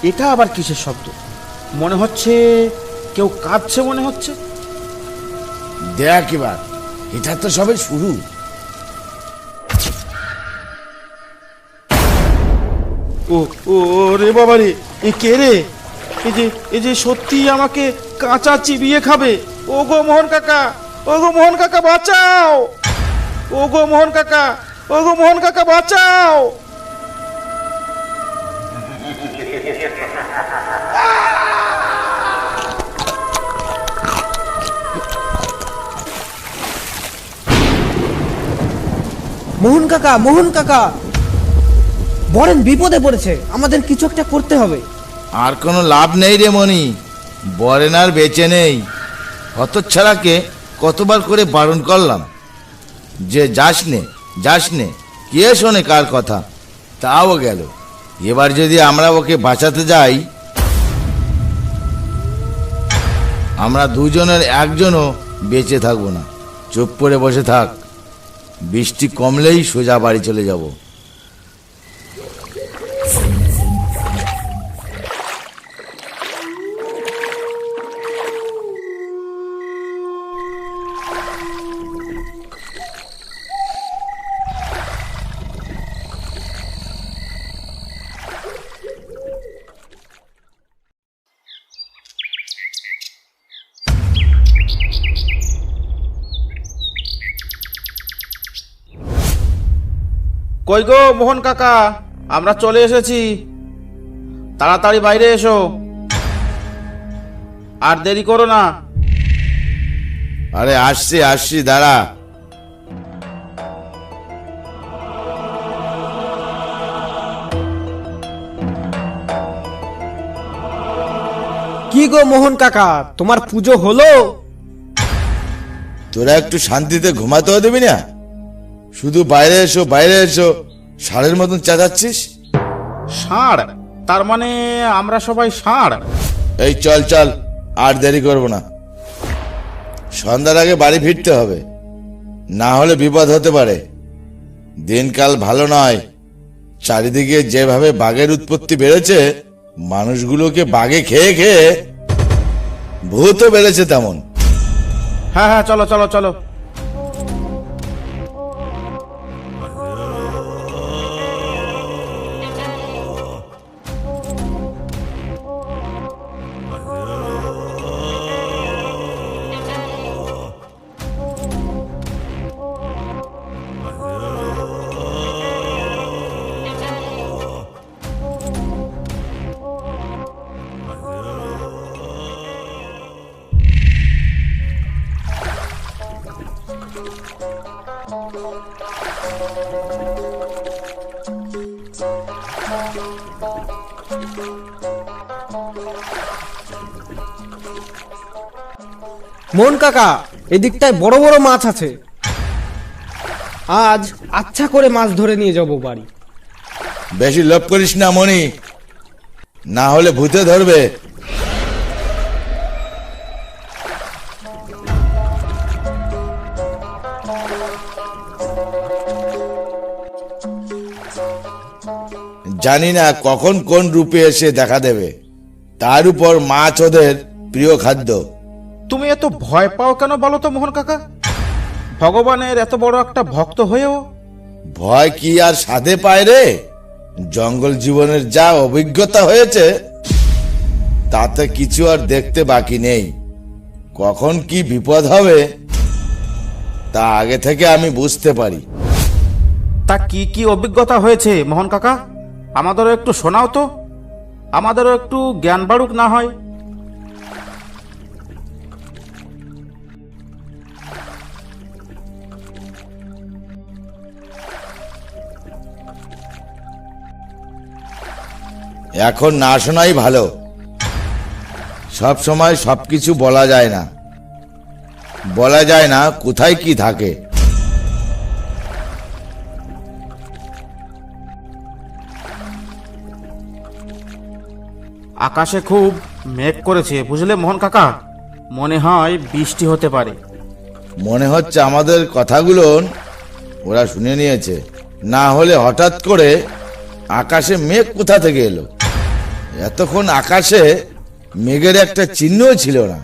এটা আবার কিসের শব্দ? মনে হচ্ছে কেউ কাঁদছে মনে হচ্ছে। দেখ এবার, এটা তো সবে শুরু। ও ও রে বাবা রে, এ কে রে? এই যে সত্যি আমাকে কাঁচা চিবিয়ে খাবে। ও গো মোহন কাকা, ও গো মোহন কাকা বাঁচাও! ও গো মোহন কাকা, ও গো মোহন কাকা বাঁচাও! মোহন কাকা, মোহন কাকা, বরেন বিপদে পড়েছে, আমাদের কিছু একটা করতে হবে। আর কোনো লাভ নেই রে মনি, বরেন আর বেঁচে নেই। হতচ্ছাড়াকে কতবার করে বারণ করলাম যে যাস নে, কে শোনে কার কথা? তাও গেল। এবার যদি আমরা ওকে বাঁচাতে যাই, আমরা দুজনের একজনও বেঁচে থাকবো না। চুপ করে বসে থাক, বৃষ্টি কমলেই সোজা বাড়ি চলে যাব। কই গো মোহন কাকা, আমরা চলে এসেছি, তাড়াতাড়ি বাইরে এসো, আর দেরি করো না। আরে আসছি, দাঁড়া। কি গো মোহন কাকা, তোমার পুজো হলো? তোরা একটু শান্তিতে ঘুমাতেও দেবি না? শুধু বাইরে এসো, ষাঁড়ের মতন চেঁচাচ্ছিস। ষাঁড়? তার মানে আমরা সবাই ষাঁড়? এই চল, আর দেরি করবো না। সন্ধ্যার আগে বাড়ি ফিরতে হবে, না হলে বিপদ হতে পারে। দিনকাল ভালো নয়, চারিদিকে যেভাবে বাঘের উৎপত্তি বেড়েছে, মানুষগুলোকে বাঘে খেয়ে খেয়ে ভূতও বেড়েছে তেমন। হ্যাঁ, চলো চলো চলো। মোহন কাকা, এদিকটায় বড় বড় মাছ আছে, আজ আচ্ছা করে মাছ ধরে নিয়ে যাব বাড়ি। বেশি লোভ করিস না মনি, না হলে ভূতে ধরবে। জানি না কখন কোন রূপে এসে দেখা দেবে, তার উপর মাছ ওদের প্রিয় খাদ্য। তুমি এত ভয় পাও কেন বলো তো মোহন কাকা? ভগবানের এত বড় একটা ভক্ত হয়েও? ভয় কি আর সাধে পায় রে? জঙ্গল জীবনের যা অভিজ্ঞতা হয়েছে, তাতে কিছু আর দেখতে বাকি নেই। কখন কি বিপদ হবে তা আগে থেকে আমি বুঝতে পারি। তা কি অভিজ্ঞতা হয়েছে মোহন কাকা? আমাদেরও একটু শোনাও তো, আমাদেরও একটু জ্ঞান বাড়ুক না হয়। এখন না শোনাই ভালো। সব সময় সবকিছু বলা যায় না কোথায় কি থাকে। আকাশে খুব মেঘ করেছে বুঝলে মোহন কাকা, মনে হয় বৃষ্টি হতে পারে। মনে হচ্ছে আমাদের কথাগুলো ওরা শুনে নিয়েছে, না হলে হঠাৎ করে আকাশে মেঘ কোথা থেকে এলো? এতক্ষণ আকাশে মেঘের একটা চিহ্নও ছিল না।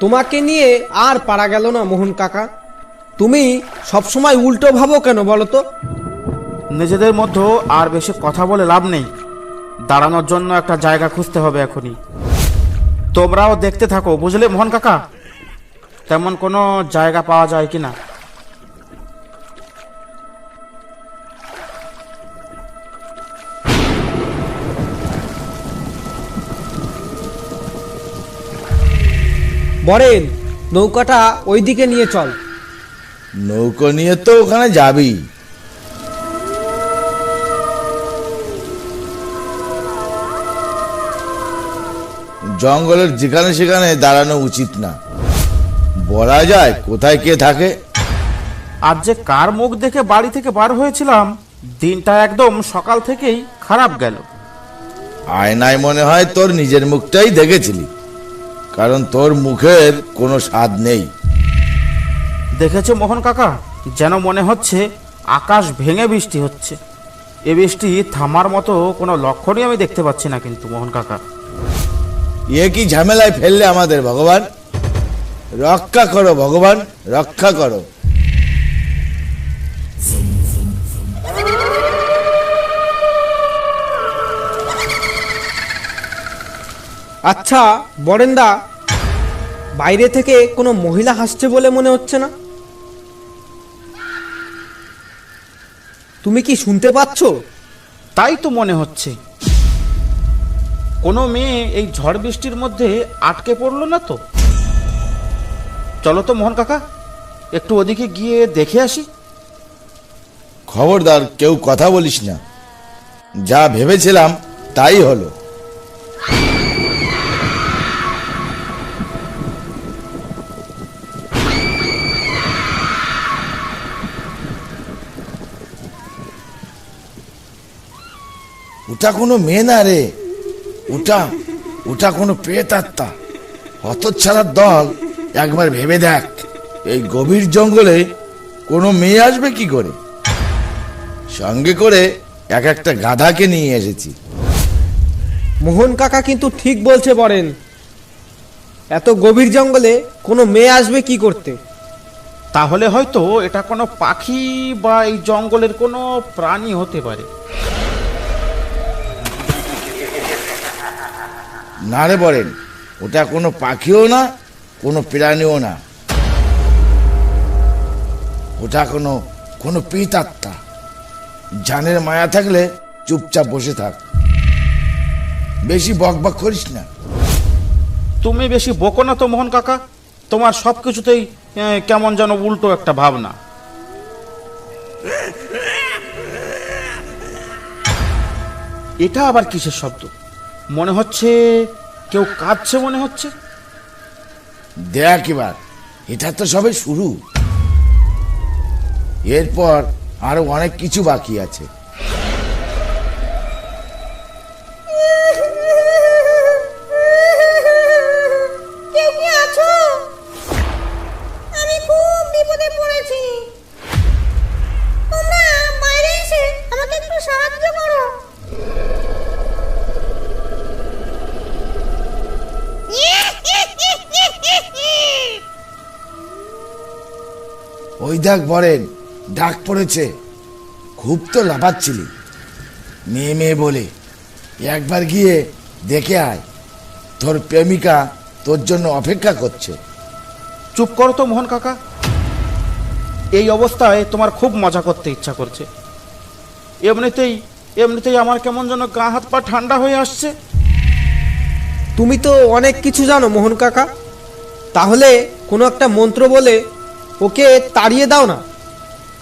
তোমাকে নিয়ে আর পারা গেল না মোহন কাকা। তুমি সবসময় উল্টো ভাবো কেন বলো তো? নিজেদের মধ্যে আর বেশি কথা বলে লাভ নেই। দাঁড়ানোর জন্য একটা জায়গা খুঁজতে হবে এখনই। তোমরাও দেখতে থাকো, বুঝলে মোহন কাকা, তেমন কোনো জায়গা পাওয়া যায় কিনা। বরেন, নৌকাটা ওইদিকে নিয়ে চল। নৌকো নিয়ে তো ওখানে যাবি। জঙ্গলের যেখানে সেখানে দাঁড়ানো উচিত না। বলা যায় কোথায় কে থাকে। আজ যে কার মুখ দেখে বাড়ি থেকে বার হয়েছিলাম, দিনটা একদম সকাল থেকেই খারাপ গেল। আয়নায় মনে হয় তোর নিজের মুখটাই দেখেছিলি, কারণ তোর মুখের কোনো স্বাদ নেই। দেখেছো মোহন কাকা, যেন মনে হচ্ছে আকাশ ভেঙে বৃষ্টি হচ্ছে। এ বৃষ্টি থামার মতো কোনো লক্ষণই আমি দেখতে পাচ্ছি না কিন্তু মোহন কাকা। এ কি ঝামেলায় ফেললে আমাদের ভগবান? রক্ষা করো ভগবান, রক্ষা করো। আচ্ছা বরেন্দা, বাইরে থেকে কোনো মহিলা হাসছে বলে মনে হচ্ছে না? তুমি কি শুনতে পাচ্ছো? তাই তো মনে হচ্ছে। কোনো মেয়ে এই ঝড় বৃষ্টির মধ্যে আটকে পড়লো না তো? চলো তো মোহন কাকা, একটু ওদিকে গিয়ে দেখে আসি। খবরদার কেউ কথা বলিস না। যা ভেবেছিলাম তাই হলো। ওটা কোনো মেয়ে না রে, ওটা ওটা কোনো প্রেতাত্মা। হতচ্ছাড়ার দল, একবার ভেবে দেখ, এই গভীর জঙ্গলে কোনো মেয়ে আসবে কি করে? সঙ্গে করে একটা গাধাকে নিয়ে এসেছি। মোহন কাকা কিন্তু ঠিক বলছে বরেন। এত গভীর জঙ্গলে কোনো মেয়ে আসবে কি করতে? তাহলে হয়তো এটা কোনো পাখি বা এই জঙ্গলের কোনো প্রাণী হতে পারে। না রে বলেন, ওটা কোনো পাখিও না, কোনো প্রাণীও না। ওটা কোনো কোনো প্রেতাত্মা। জানের মায়া থাকলে চুপচাপ বসে থাক, বেশি বকবক করিস না। তুমি বেশি বকো না তো মোহন কাকা, তোমার সব কিছুতেই কেমন যেন উল্টো একটা ভাবনা। এটা আবার কিসের শব্দ? মনে হচ্ছে কেউ কাঁদছে মনে হচ্ছে। দেখ এবার, এটা তো সবে শুরু। এরপর আরো অনেক কিছু বাকি আছে। কেউ কি আছো? আমি খুব বিপদে পড়েছি। তোমরা বাইরে এসে আমাকে একটু সাহায্য করো। ওই দেখ বরেন, ডাক পড়েছে। খুব তো লাফাচ্ছিলি, মেয়ে মেয়ে বলে। একবার গিয়ে দেখে আয়, তোর প্রেমিকা তোর জন্য অপেক্ষা করছে। চুপ করো তো মোহন কাকা, এই অবস্থায় তোমার খুব মজা করতে ইচ্ছা করছে। এমনিতেই এমনিতেই আমার কেমন যেন গা হাত পা ঠান্ডা হয়ে আসছে। তুমি তো অনেক কিছু জানো মোহন কাকা। তাহলে কোনো একটা মন্ত্র বলে ওকে তাড়িয়ে দাও না।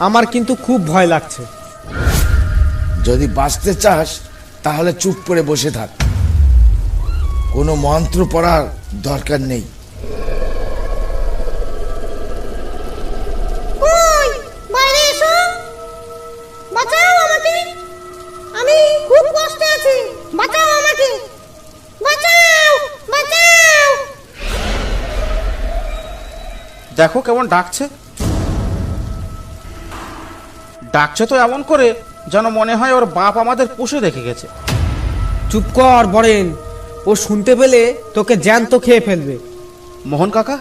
আমার কিন্তু খুব ভয় লাগছে। যদি বাঁচতে চাস তাহলে চুপ করে বসে থাক, কোনো মন্ত্র পড়ার দরকার নেই। কই, বাইরে এসো। বাঁচাও আমাকে, আমি খুব কষ্টে আছি। বাঁচাও আমাকে, বাঁচাও, বাঁচাও। দেখো কেমন ডাকছে। ডাকছে তো এমন করে যেন মনে হয় ওর বাপ আমাদের পুষে রেখে গেছে। চুপ কর বরেন, ও শুনতে পেলে তোকে জ্যান্ত খেয়ে ফেলবে। মোহন কাকা,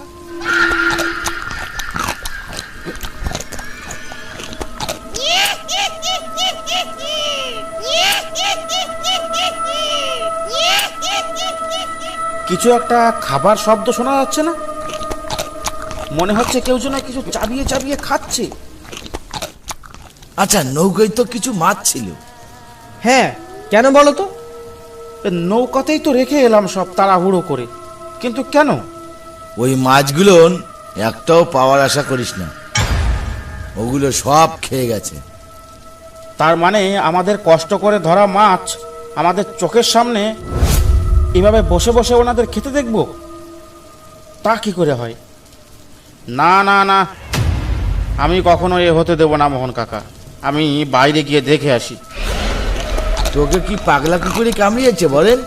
কিছু একটা খাবার শব্দ শোনা যাচ্ছে না? মনে হচ্ছে কেউ যেন কিছু চাবিয়ে চাবিয়ে খাচ্ছে। আচ্ছা, নৌকায় তো কিছু মাছ ছিল। হ্যাঁ, কেন বলো তো? এ নৌকাতেই তো রেখে এলাম সব তাড়াহুড়ো করে, কিন্তু কেন? ওই মাছগুলো একটাও পাওয়ার আশা করিস না, ওগুলো সব খেয়ে গেছে। তার মানে আমাদের কষ্ট করে ধরা মাছ আমাদের চোখের সামনে এভাবে বসে বসে ওনাদের খেতে দেখব? তা কি করে হয়? না না না, আমি কখনো এ হতে দেব না মোহন কাকা। আমি বাইরে গিয়ে দেখে আসি। তোকে কি পাগলা কুকুরে কামড়িয়েছে বলেন?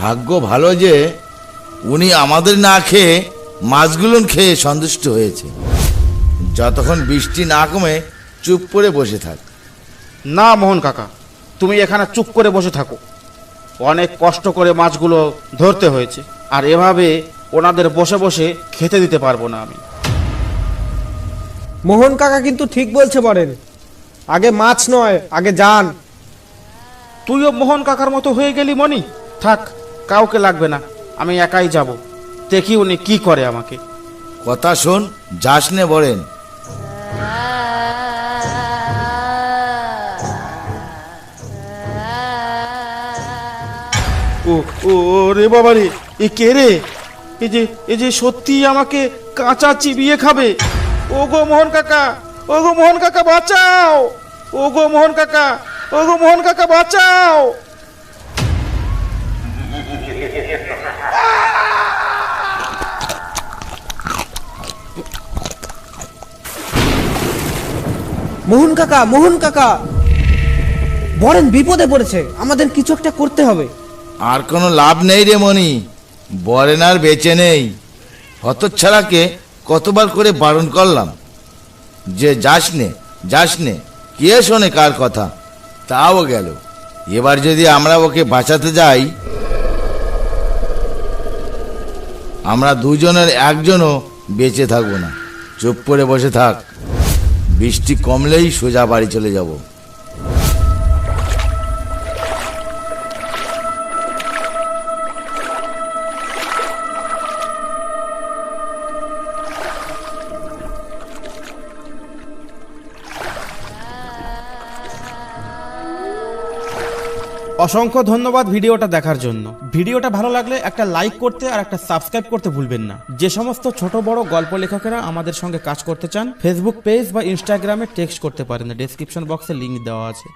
ভাগ্য ভালো যে উনি আমাদের না খেয়ে মাছগুলো খেয়ে সন্তুষ্ট হয়েছে। যতক্ষণ বৃষ্টি না কমে চুপ করে বসে থাক। না মোহন কাকা, তুমি এখানে চুপ করে বসে থাকো। অনেক কষ্ট করে মাছগুলো ধরতে হয়েছে, আর এভাবে ওনাদের বসে বসে খেতে দিতে পারবো না আমি। মোহন কাকা কিন্তু ঠিক বলছে বরেন, আগে মাছ নয়, আগে যান। তুইও মোহন কাকার মতো হয়ে গেলি মনি। থাক, কাউকে লাগবে না, আমি একাই যাব, দেখি উনি কি করে আমাকে। কথা শোন, যাস নে বলেন। ও ও ও রে বাবা রে, এ কে রে? এই যে সত্যি আমাকে কাঁচা চিবিয়ে খাবে। ও গো মোহন কাকা, ও গো মোহন কাকা বাঁচাও! ও গো মোহন কাকা, ও গো মোহন কাকা বাঁচাও! মোহন কাকা, মোহন কাকা, বরেন বিপদে পড়েছে, আমাদের কিছু একটা করতে হবে। আর কোনো লাভ নেই রে মনি, বরেন আর বেঁচে নেই। হতচ্ছাড়াকে কতবার করে বারণ করলাম যে যাস নে, কে শোনে কার কথা? তাও গেল। এবার যদি আমরা ওকে বাঁচাতে যাই, আমরা দুজনের একজনও বেঁচে থাকবো না। চুপ করে বসে থাক, বৃষ্টি কমলেই সোজা বাড়ি চলে যাব। অসংখ্য ধন্যবাদ ভিডিওটা দেখার জন্য। ভিডিওটা ভালো লাগলে একটা লাইক করতে আর একটা সাবস্ক্রাইব করতে ভুলবেন না। যে সমস্ত ছোট বড় গল্প লেখকেরা আমাদের সঙ্গে কাজ করতে চান, ফেসবুক পেজ বা ইনস্টাগ্রামে টেক্সট করতে পারেন, ডেসক্রিপশন বক্সে লিংক দেওয়া আছে।